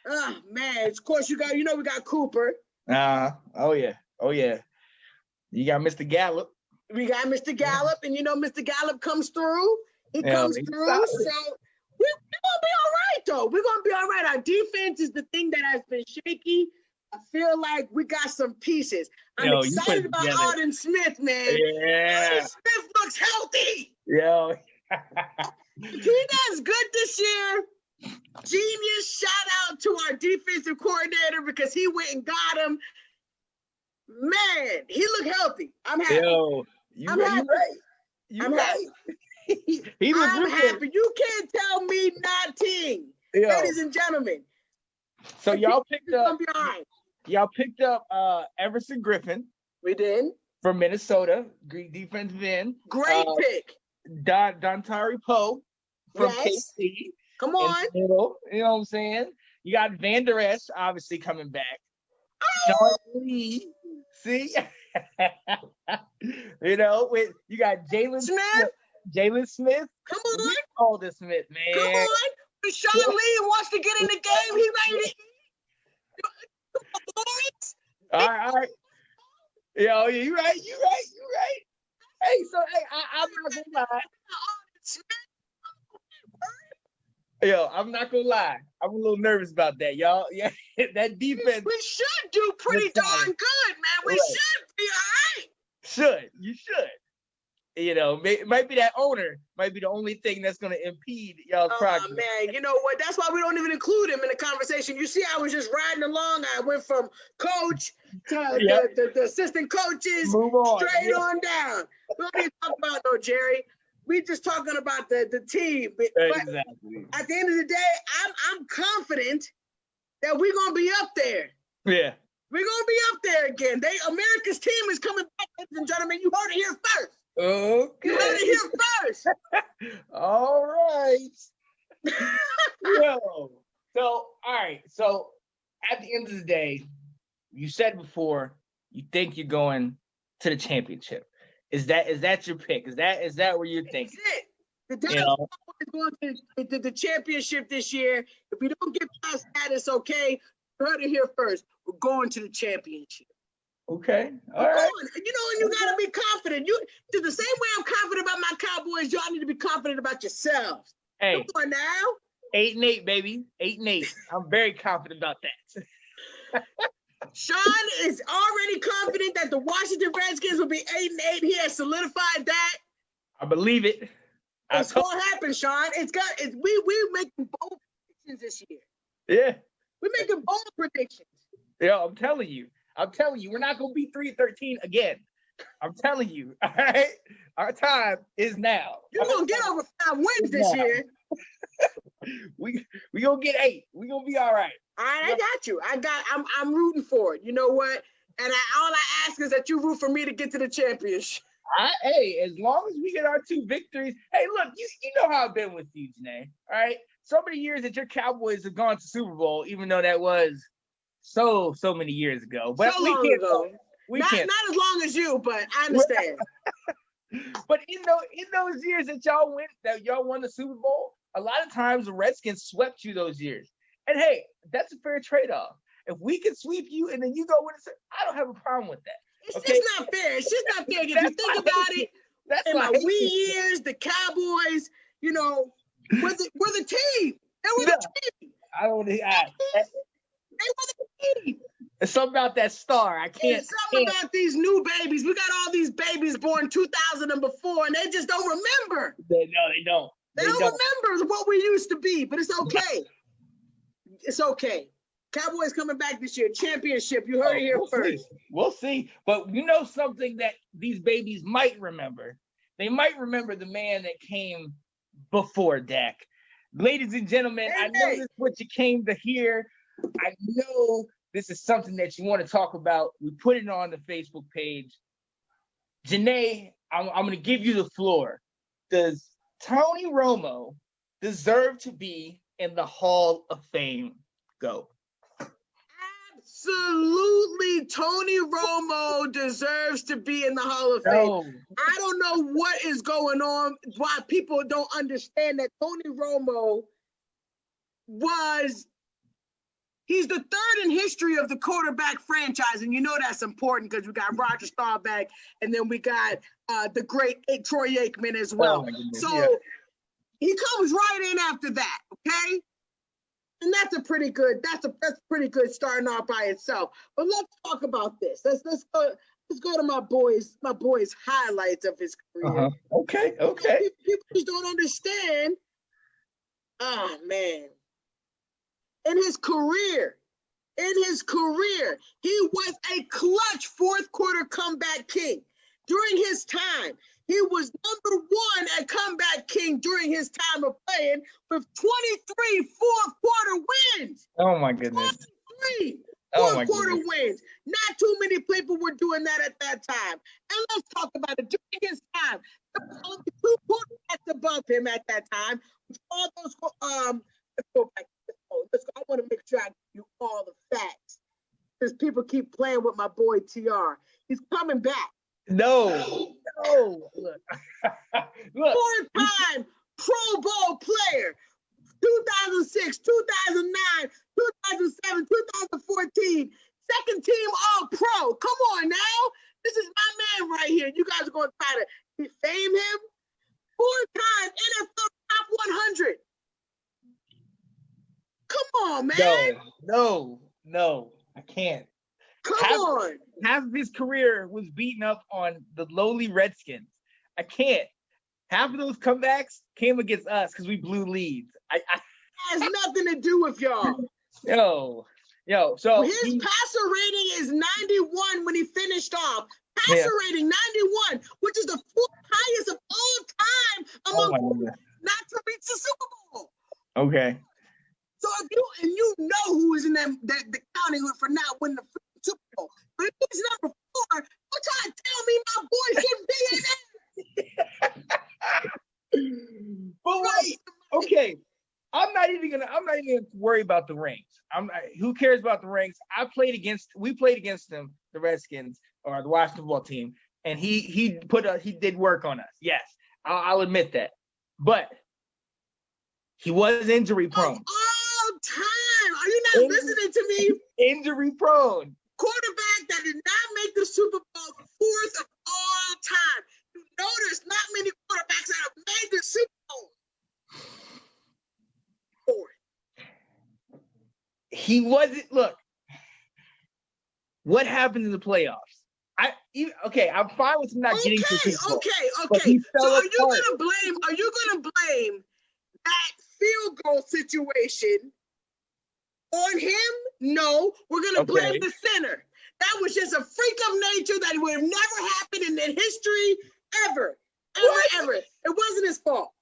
Oh man, of course we got Cooper. Oh yeah. You got Mr. Gallup. We got Mr. Gallup, and Mr. Gallup comes through. He comes through, solid. so we're gonna be all right, though. We're gonna be all right. Our defense is the thing that has been shaky. I feel like we got some pieces. I'm excited about Arden Smith, man. Yeah. Arden Smith looks healthy. Yo. If he does good this year, genius. Shout out to our defensive coordinator, because he went and got him. Man, he looked healthy. I'm happy. I'm happy. I'm happy. I'm happy. You can't tell me nothing, ladies and gentlemen. So y'all picked up. Be all right. Y'all picked up Everson Griffin. We did. From Minnesota, Greek defensive end. Great pick. Dontari Poe from KC. Come on. Middle, you know what I'm saying? You got Van Der Esch obviously coming back. John Lee. See? You got Jalen Smith. Jalen Smith. Come on. Alden Smith, man. Come on. Sean Lee wants to get in the game. He ready to All right. Yo, you right. Hey, I'm not gonna lie. Yo, I'm not gonna lie. I'm a little nervous about that, y'all. Yeah, that defense. We should do pretty darn good, man. We should be all right. You should. It might be that owner might be the only thing that's going to impede y'all's progress. Man, you know what? That's why we don't even include him in the conversation. You see, I was just riding along. I went from coach to the assistant coaches, straight on down. We don't even talk about no Jerry. We just talking about the team. But exactly. At the end of the day, I'm confident that we're gonna be up there. Yeah. We're gonna be up there again. America's team is coming back, ladies and gentlemen. You heard it here first. Okay. You heard it here first. All right. Yo. So, all right. So at the end of the day, you said before you think you're going to the championship. Is that your pick? Is that where you're thinking? That's it. The Dallas Cowboys is going to the championship this year. If we don't get past that, it's okay. You heard it here first. We're going to the championship. Okay. All right. And you gotta be confident. The same way I'm confident about my Cowboys, y'all need to be confident about yourselves. Hey. Come on now. 8-8, baby. 8-8. I'm very confident about that. Sean is already confident that the Washington Redskins will be 8-8. He has solidified that. I believe it. It's gonna happen, Sean. We're making bold predictions this year. Yeah. We're making bold predictions. Yeah, I'm telling you, we're not gonna be 3-13 again. I'm telling you, all right. Our time is now. You're gonna get over 5 wins this year. we gonna get 8. We gonna be all right. All right, I got you. I'm rooting for it. You know what? And all I ask is that you root for me to get to the championship. Hey, as long as we get our 2 victories. Hey, look, you know how I've been with you, Janae. All right. So many years that your Cowboys have gone to Super Bowl, even though that was so many years ago. But so long ago. Not as long as you, but I understand. But in those years that y'all won the Super Bowl, a lot of times the Redskins swept you those years. And hey, that's a fair trade-off. If we can sweep you and then you go win it, I don't have a problem with that. It's just not fair. It's just not fair. If you think about it, in my wee years, the Cowboys, were the team. They were the team. They were the team. It's something about that star. I can't. It's something about these new babies. We got all these babies born 2000 and before, and they just don't remember. No, they don't. They don't remember what we used to be, but it's okay. It's okay. Cowboys coming back this year. Championship. You heard it here first. We'll see. But something that these babies might remember. They might remember the man that came before Dak. Ladies and gentlemen, I know this is what you came to hear. I know this is something that you want to talk about. We put it on the Facebook page. Janae, I'm going to give you the floor. Does Tony Romo deserve to be in the Hall of Fame? Go. Absolutely, Tony Romo deserves to be in the Hall of Fame. I don't know what is going on, why people don't understand that Tony Romo he's the third in history of the quarterback franchise, and you know that's important because we got Roger Staubach, and then we got the great Troy Aikman as well. He comes right in after that, okay? And that's a pretty good starting off by itself. But let's talk about this. Let's go to my boy's highlights of his career. Okay. People just don't understand. Oh man. In his career, he was a clutch fourth quarter comeback king. During his time, he was number 1 at comeback king during his time of playing with 23 fourth quarter wins. Oh my goodness. 23 fourth quarter wins. Not too many people were doing that at that time. And let's talk about it. During his time, there were only 2 quarterbacks above him at that time. All those, let's go back. I want to make sure I give you all the facts. Because people keep playing with my boy TR. He's coming back. No. Look. 4-time Pro Bowl player. 2006, 2009, 2007, 2014. Second team All-Pro. Come on now. This is my man right here. You guys are going to try to defame him. 4-time NFL Top 100. Come on, man. No, I can't. Come on. Half of his career was beaten up on the lowly Redskins. I can't. Half of those comebacks came against us because we blew leads. It has nothing to do with y'all. Yo. So his passer rating is 91 when he finished off. Passer rating 91, which is the 4th highest of all time among not to reach the Super Bowl. Okay. So if you know who is in the counting for not winning the Super Bowl, but if he's number 4, don't try to tell me my boy shouldn't be in there. But wait, okay. I'm not even gonna worry about the rings. Who cares about the rings? We played against them, the Redskins or the Washington football team, and he did work on us. Yes, I'll admit that. But he was injury prone. All time. Are you not listening to me? Injury prone. Quarterback that did not make the Super Bowl, fourth of all time. You know there's not many quarterbacks that have made the Super Bowl. He wasn't. Look, what happened in the playoffs? I'm fine with him not getting to the Super Bowl. Okay. So are you gonna blame that field goal situation on him? No, we're gonna blame the center. That was just a freak of nature that would have never happened in the history ever. It wasn't his fault.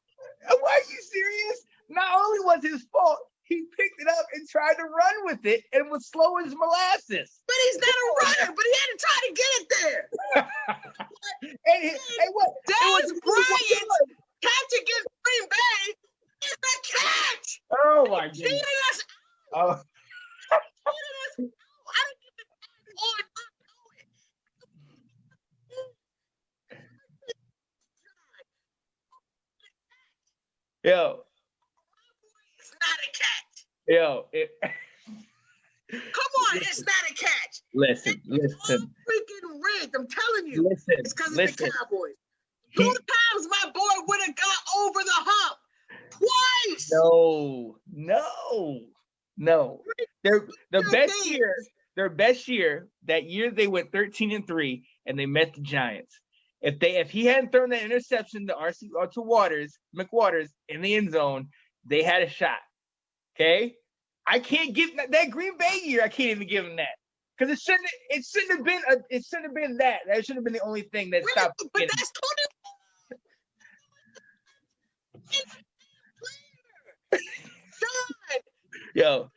Are you serious? Not only was his fault, he picked it up and tried to run with it and was slow as molasses. But he's not a runner, but he had to try to get it there. Dez Bryant catch against Green Bay is the catch. Oh my goodness. Oh. Yo. It's not a catch. Yo. Come on, it's not a catch. Listen. Freaking rigged. I'm telling you. It's because of the Cowboys. 2 times my boy would have got over the hump. Twice. No. Their best year, that year they went 13-3 and they met the Giants. If he hadn't thrown that interception to McWaters in the end zone, they had a shot. Okay? I can't give that Green Bay year. I can't even give him that because it shouldn't have been that. That should have been the only thing that stopped. But that's Tony. Yo.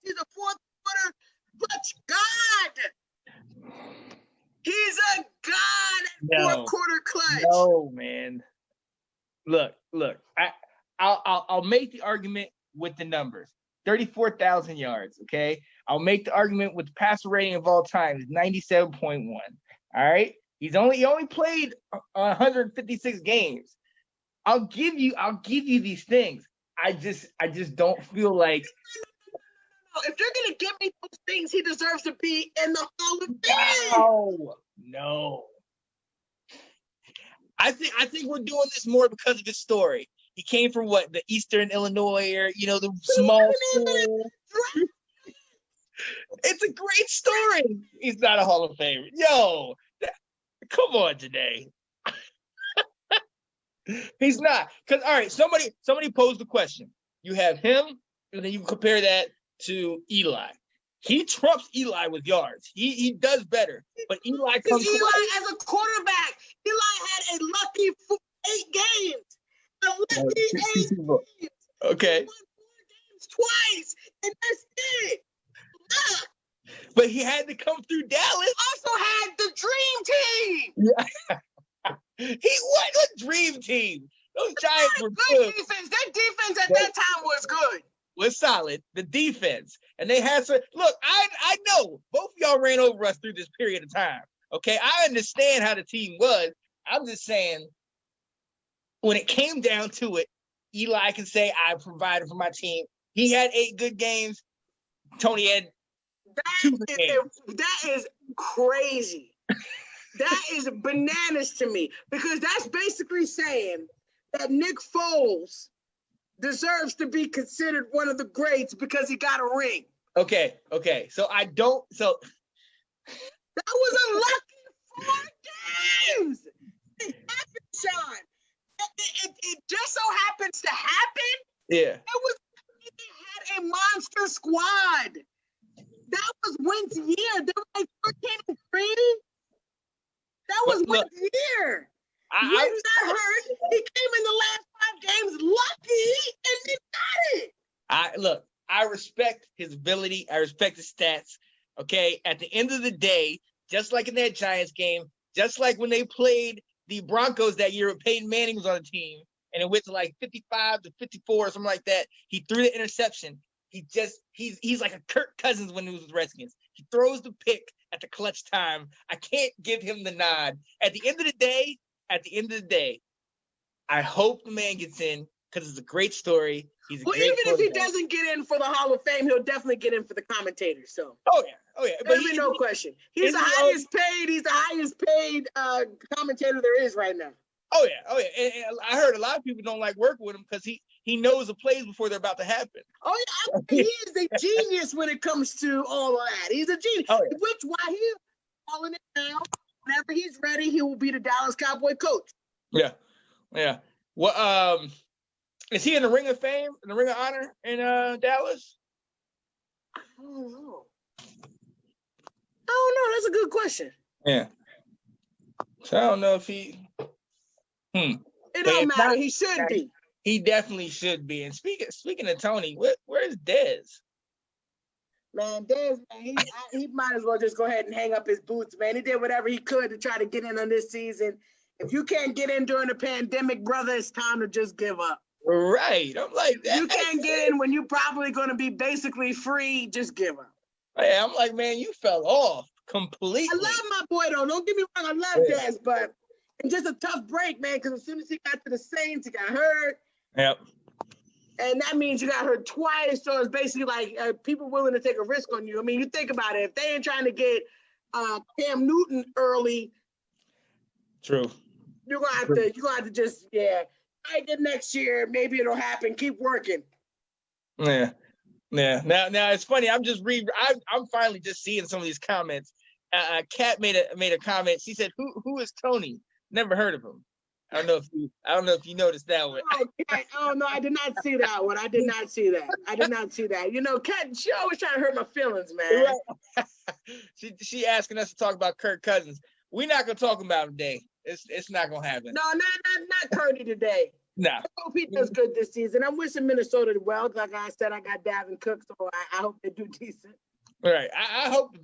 He's a fourth quarter clutch god. He's a god at fourth quarter clutch. No, man. Look. I'll make the argument with the numbers. 34,000 yards, okay? I'll make the argument with the passer rating of all time is 97.1. All right? He only played 156 games. I'll give you these things. I just don't feel like if you're gonna give me those things, he deserves to be in the Hall of Fame. No. I think we're doing this more because of his story. He came from the Eastern Illinois area, the small school. It's a great story. He's not a Hall of Famer. Yo, come on today. He's not. Because, all right, somebody posed the question. You have him, and then you compare that to Eli. He trumps Eli with yards. He does better. But Eli comes Eli as a quarterback. Eli had a lucky 8 games. Okay. He won 4 games twice, and that's it. But he had to come through Dallas. Also had the dream team. Yeah. He won a dream team. Those Giants were good. Defense. Their defense at that time was good. Was solid. The defense. And they had some. Look, I know both of y'all ran over us through this period of time. Okay. I understand how the team was. I'm just saying, when it came down to it, Eli can say, I provided for my team. He had 8 good games. Tony had 2 good games. That is crazy. That is bananas to me, because that's basically saying that Nick Foles deserves to be considered one of the greats because he got a ring. Okay. So that was a lucky 4 games. It happened, Sean. It just so happens to happen. Yeah. They had a monster squad. That was Wentz year. They were like 13-3. That was Wentz year. Wentz got hurt. He came in the last 5 games lucky, and he got it. I respect his ability. I respect his stats. Okay. At the end of the day, just like in that Giants game, just like when they played the Broncos that year, Peyton Manning was on the team. and it went to like 55 to 54 or something like that. He threw the interception. He's like a Kirk Cousins when he was with Redskins. He throws the pick at the clutch time. I can't give him the nod. At the end of the day, I hope the man gets in because it's a great story. He's a great even if he quarterback. doesn't get in for the Hall of Fame, he'll definitely get in for the commentators. So Oh yeah. But there's no question. He's the highest paid commentator there is right now. Oh yeah. And I heard a lot of people don't like working with him because he knows the plays before they're about to happen. Oh yeah, he is a genius when it comes to all of that. He's a genius. Oh, yeah. Which why he's calling it now. Whenever he's ready, he will be the Dallas Cowboy coach. Yeah. Well, is he in the Ring of Fame, in the Ring of Honor in Dallas? I don't know. That's a good question. Yeah. So I don't know if he. It don't matter. He should be. He definitely should be. And speaking of Tony, where's Dez? Man, Dez, man, he might as well just go ahead and hang up his boots, man. He did whatever he could to try to get in on this season. If you can't get in during the pandemic, brother, it's time to just give up. Right. I'm like that. You can't get in when you're probably going to be basically free. Just give up. Yeah, I'm like, man, you fell off completely. I love my boy, though. Don't get me wrong. I love Dez, but it's just a tough break, man, because as soon as he got to the Saints, he got hurt. Yep. And that means you got hurt twice. So it's basically like people willing to take a risk on you. I mean, you think about it. If they ain't trying to get Cam Newton early. True. You're gonna have to just I get next year, maybe it'll happen. Keep working. Yeah. Now it's funny. I'm finally just seeing some of these comments. Kat made a comment. She said, "Who is Tony? Never heard of him." I don't know if you noticed that one. Oh no, I did not see that one. I did not see that. You know, Kat, she always trying to hurt my feelings, man. Right. she asking us to talk about Kirk Cousins. We're not gonna talk about him today. It's not gonna happen. No, not Curdy today. No. I hope he does good this season. I'm wishing Minnesota well. Like I said, I got Dalvin Cook, so I hope they do decent. All right. I hope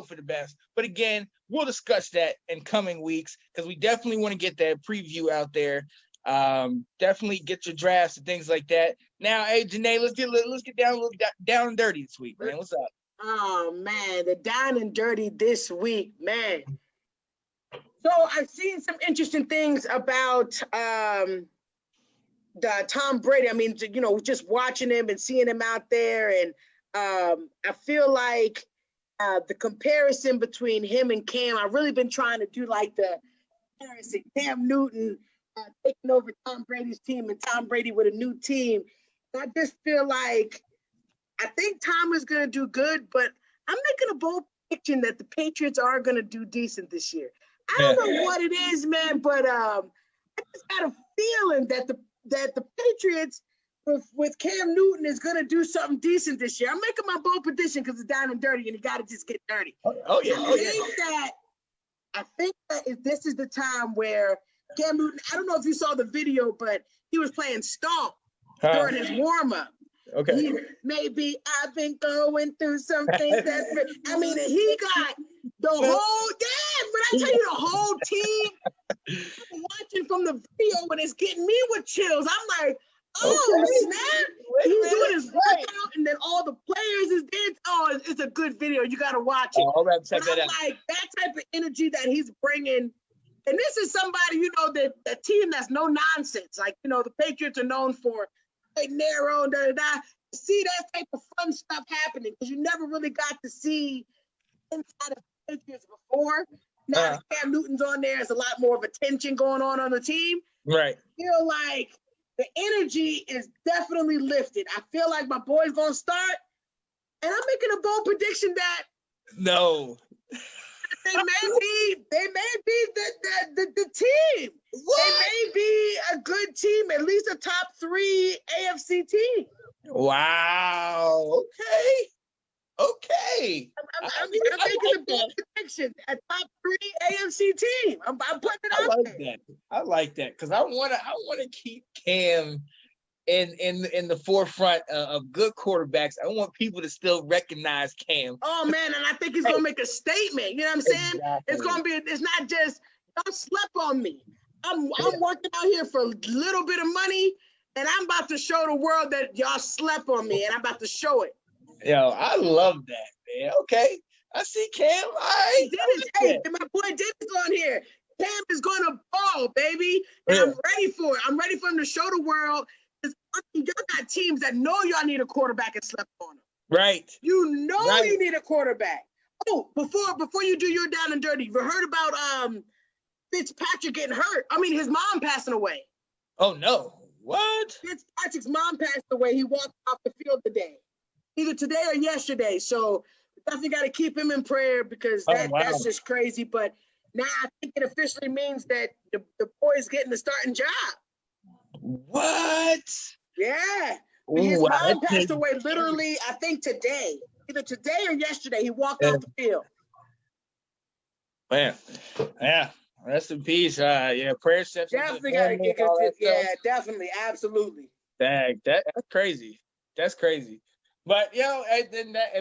for the best. But again, we'll discuss that in coming weeks because we definitely want to get that preview out there. Definitely get your drafts and things like that. Now, hey, Janae, let's get down and dirty this week, man. What's up? Oh man, the down and dirty this week, man. So I've seen some interesting things about Tom Brady. I mean, you know, just watching him and seeing him out there, and I feel like the comparison between him and Cam, I've really been trying to do like the comparison, Cam Newton taking over Tom Brady's team and Tom Brady with a new team. I just feel like I think Tom is going to do good, but I'm making a bold prediction that the Patriots are going to do decent this year. I don't know what it is, man, but I just got a feeling that the Patriots with Cam Newton is going to do something decent this year. I'm making my bold prediction because it's down and dirty, and you got to just get dirty. I think that this is the time where Cam Newton, I don't know if you saw the video, but he was playing Stomp during his warm-up. Okay. Maybe I've been going through something that's, I mean, he got the whole, but I tell you, the whole team watching from the video and it's getting me with chills. I'm like, snap. He's doing his workout and then all the players is dancing. Oh, it's a good video. You got to watch it. I'll have to check that out. Like that type of energy that he's bringing. And this is somebody, you know, that the team that's no nonsense. Like, you know, the Patriots are known for narrow and da-da-da. See that type of fun stuff happening because you never really got to see inside of the Patriots before. Now that Cam Newton's on there, there's a lot more of a tension going on the team. Right. I feel like the energy is definitely lifted. I feel like my boy's going to start, and I'm making a bold prediction that they may be the team. What? They may be a good team, at least a top 3 AFC team. Wow. Okay. I'm making a bold prediction. A top 3 AFC team. I'm putting it out there. I like that because I want to keep Cam in the forefront of good quarterbacks. I want people to still recognize Cam. Oh man, and I think he's gonna make a statement. You know what I'm saying? Exactly. It's not just don't sleep on me. I'm working out here for a little bit of money, and I'm about to show the world that y'all slept on me, and I'm about to show it. Yo, I love that, man. Okay. I see Cam. All right. Hey, my boy Dennis on here. Cam is gonna ball, baby. And I'm ready for it. I'm ready for him to show the world. Y'all got teams that know y'all need a quarterback and slept on them. Right. You know you need a quarterback. Oh, before you do your down and dirty, you heard about Fitzpatrick getting hurt? I mean, his mom passing away. Oh no. What? Fitzpatrick's mom passed away. He walked off the field today. Either today or yesterday. So definitely got to keep him in prayer because that's just crazy. But now I think it officially means that the boy's getting the starting job. What? Yeah. His mom passed away literally, I think today. Either today or yesterday, he walked off the field. Man, yeah. Rest in peace. Prayer steps. Definitely got to get good. Yeah, definitely. Absolutely. Dang, that's crazy. That's crazy. But, I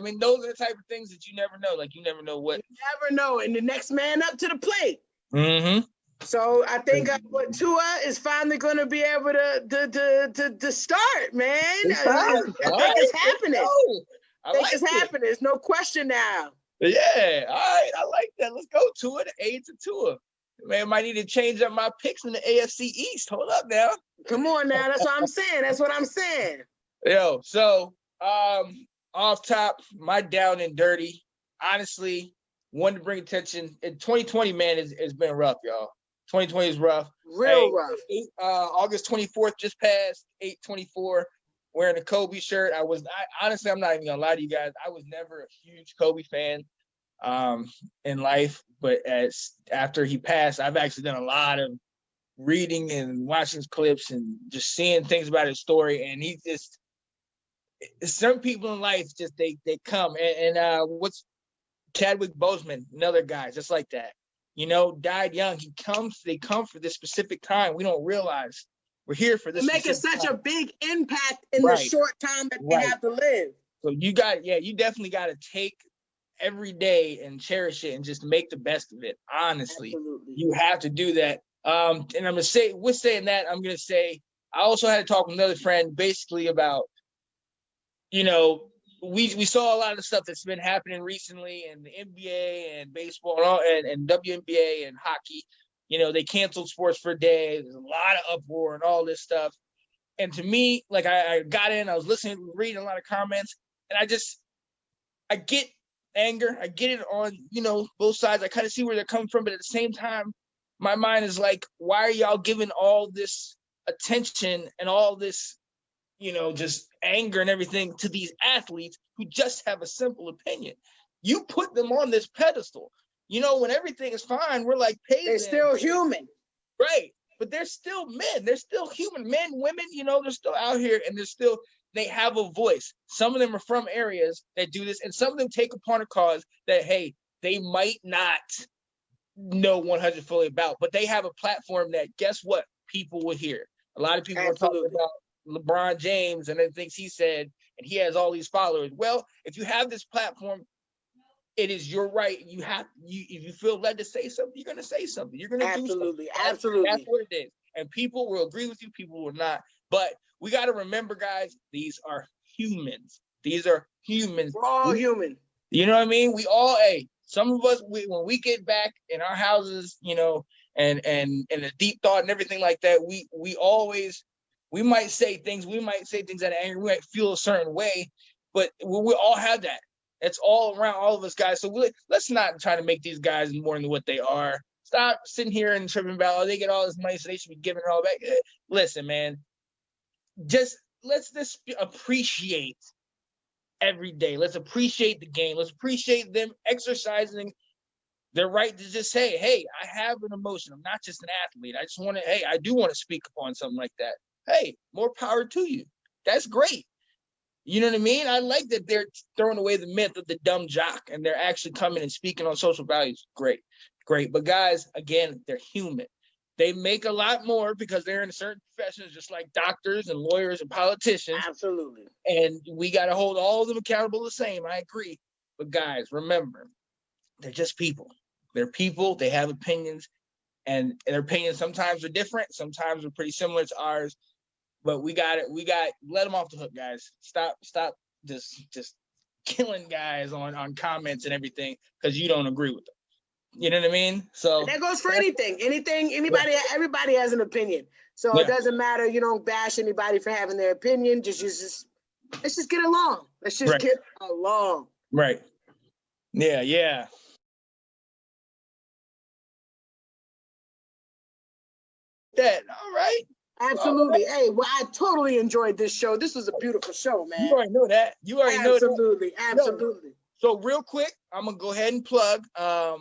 mean, those are the type of things that you never know. Like, you never know what. You never know. And the next man up to the plate. Mm-hmm. So I think Tua is finally going to be able to start, man. I think it's happening. I think it's happening. There's no question now. Yeah. All right. I like that. Let's go, Tua. The A to Tua. Man, might need to change up my picks in the AFC East. Hold up now. Come on now. That's what I'm saying. Yo, so off top, my down and dirty. Honestly, wanted to bring attention. In 2020, man, it's been rough, y'all. 2020 is rough. Real rough. August 24th just passed, 8/24, wearing a Kobe shirt. Honestly, I'm not even gonna lie to you guys. I was never a huge Kobe fan in life, but after he passed, I've actually done a lot of reading and watching his clips and just seeing things about his story. And he just, certain people in life just they come and what's Chadwick Boseman, another guy just like that, died young. They come for this specific time. We don't realize we're here for this. Making such a big impact in the short time that they have to live. So you definitely got to take every day and cherish it and just make the best of it. Honestly, absolutely. You have to do that. And I'm gonna say, with saying that, I'm gonna say I also had to talk with another friend basically about, we saw a lot of the stuff that's been happening recently in the NBA and baseball and all, and WNBA and hockey. They canceled sports for a day. There's a lot of uproar and all this stuff. And to me, like I got in, I was listening, reading a lot of comments, and I get anger. I get it on, both sides. I kind of see where they're coming from, but at the same time, my mind is like, why are y'all giving all this attention and all this, just anger and everything to these athletes who just have a simple opinion? You put them on this pedestal. When everything is fine, we're like, pay them. They're still human. Right. But they're still men. They're still human. Men, women, they're still out here and they have a voice. Some of them are from areas that do this, and some of them take upon a cause that, hey, they might not know 100 fully about, but they have a platform that, guess what, people will hear. A lot of people are talking about LeBron James and the things he said, and he has all these followers. Well, if you have this platform, it is your right. If you feel led to say something, you're going to say something. You're going to do something. Absolutely. That's what it is. And people will agree with you. People will not. But we got to remember, guys, these are humans. These are humans. We're all human. You know what I mean? We all, some of us, when we get back in our houses, and a deep thought and everything like that, we might say things. We might say things out of anger. We might feel a certain way, but we all have that. It's all around all of us, guys. So let's not try to make these guys more than what they are. Stop sitting here and tripping about, they get all this money, so they should be giving it all back. Listen, man, let's just appreciate every day. Let's appreciate the game. Let's appreciate them exercising their right to just say, hey, I have an emotion. I'm not just an athlete. I do want to speak upon something like that. Hey, more power to you. That's great. You know what I mean? I like that they're throwing away the myth of the dumb jock and they're actually coming and speaking on social values. Great. But guys, again, they're human. They make a lot more because they're in certain professions, just like doctors and lawyers and politicians. Absolutely. And we got to hold all of them accountable the same. I agree. But guys, remember, they're just people. They're people. They have opinions. and their opinions sometimes are different, sometimes are pretty similar to ours. But we got let them off the hook, guys. Stop just killing guys on comments and everything because you don't agree with them. You know what I mean? So and that goes for anything, anybody, everybody has an opinion. So it doesn't matter. You don't bash anybody for having their opinion. Let's just get along. Let's just get along. Right. Yeah. That all right. Absolutely. Hey, well, I totally enjoyed this show. This was a beautiful show, man. You already know that. Absolutely. So real quick, I'm gonna go ahead and plug the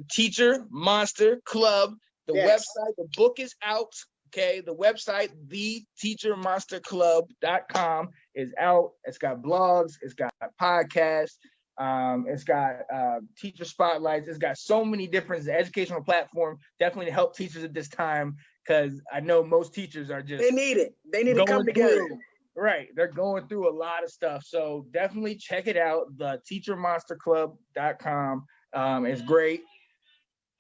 Teacher Monster Club. The website, the book is out. Okay, the website, theteachermonsterclub.com is out. It's got blogs, it's got podcasts, it's got teacher spotlights. It's got so many different educational platform, definitely to help teachers at this time, because I know most teachers are just they need it. They need to come together. Right, they're going through a lot of stuff. So definitely check it out. The teachermonsterclub.com is great.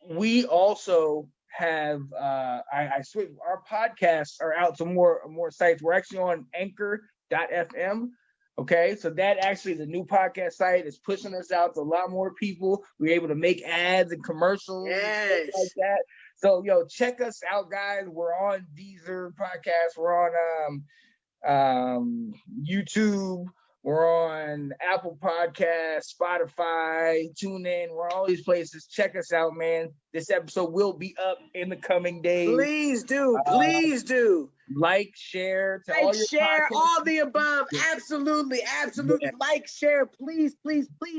We also have I switch, our podcasts are out to more sites. We're actually on anchor.fm. Okay, so that actually is a new podcast site. It's pushing us out to a lot more people. We're able to make ads and commercials and stuff like that. So check us out, guys. We're on Deezer podcast. We're on YouTube. We're on Apple Podcasts, Spotify, TuneIn. We're on all these places. Check us out, man. This episode will be up in the coming days. Please do. Please do. Like, share. All the above. Absolutely. Yeah. Like, share. Please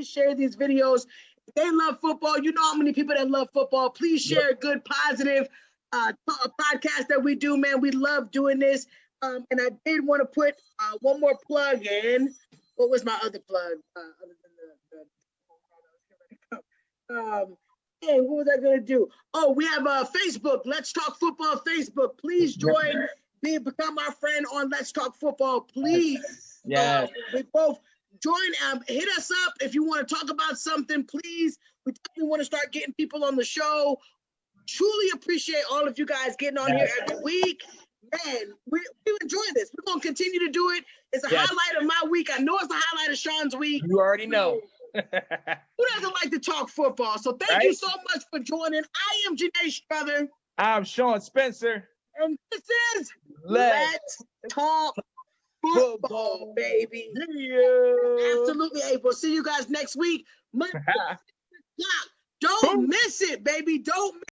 share these videos. If they love football, you know how many people that love football. Please share a good, positive podcast that we do, man. We love doing this. And I did want to put one more plug in. What was my other plug? Other than hey, what was I going to do? Oh, we have Facebook. Let's Talk Football Facebook. Please join. Become our friend on Let's Talk Football. Please. Yeah. We both join. Hit us up if you want to talk about something. Please. We definitely want to start getting people on the show. Truly appreciate all of you guys getting on here every week. Man, we enjoy this. We're going to continue to do it. It's a highlight of my week. I know it's a highlight of Sean's week. You already know. Who doesn't like to talk football? So thank you so much for joining. I am Janae Strother. I'm Sean Spencer. And this is Let's Talk Football, baby. Yeah. Absolutely. Hey, we'll see you guys next week. Don't miss it, baby. Don't miss it.